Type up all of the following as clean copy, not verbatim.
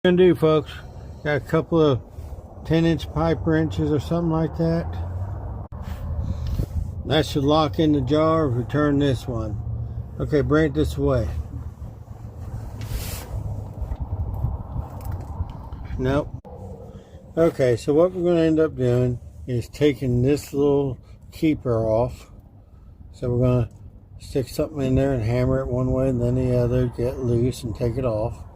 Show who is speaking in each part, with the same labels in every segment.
Speaker 1: Gonna do, folks, got a couple of 10-inch pipe wrenches or something like that. That should lock in the jar if we turn this one. Okay, bring it this way. Nope. Okay, so what we're going to end up doing is taking this little keeper off. So we're going to stick something in there and hammer it one way and then the other, get loose and take it off.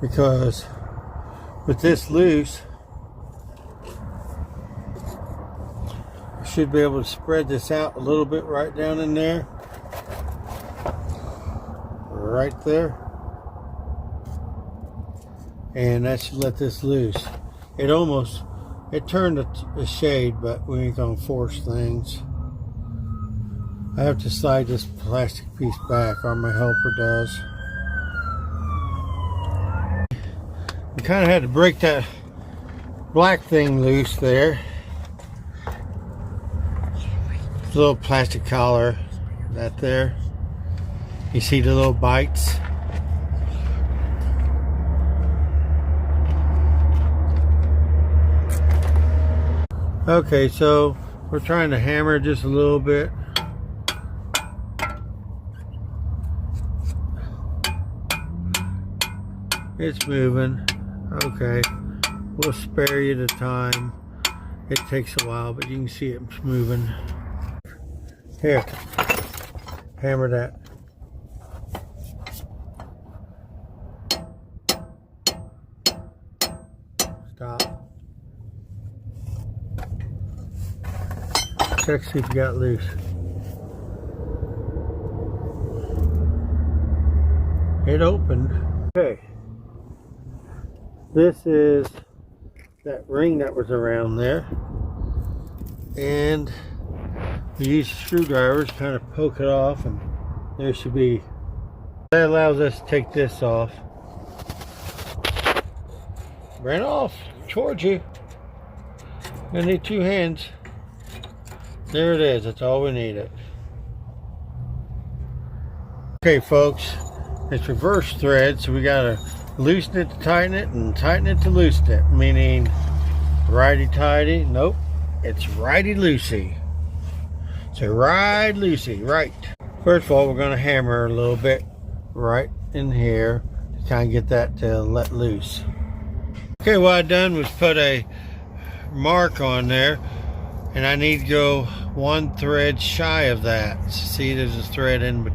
Speaker 1: Because with this loose, I should be able to spread this out a little bit right down in there. Right there. And that should let this loose. It turned a shade, but we ain't gonna force things. I have to slide this plastic piece back, or my helper does. We kind of had to break that black thing loose there. It's a little plastic collar, that there. You see the little bites? Okay, so we're trying to hammer just a little bit. It's moving. Okay, we'll spare you the time. It takes a while, but you can see it's moving. Here, hammer that. Stop. Check, see if you got loose. It opened. Okay. This is that ring that was around there. And we use screwdrivers to kind of poke it off, and there should be. That allows us to take this off. Ran off towards you. Gonna need two hands. There it is. That's all we needed. Okay, folks, it's reverse thread, so we gotta loosen it to tighten it and tighten it to loosen it. Meaning righty tighty. Nope, it's righty loosey. So ride loosey, right. First of all, we're gonna hammer a little bit right in here to kind of get that to let loose. Okay, what I done was put a mark on there, and I need to go one thread shy of that. See, there's a thread in between.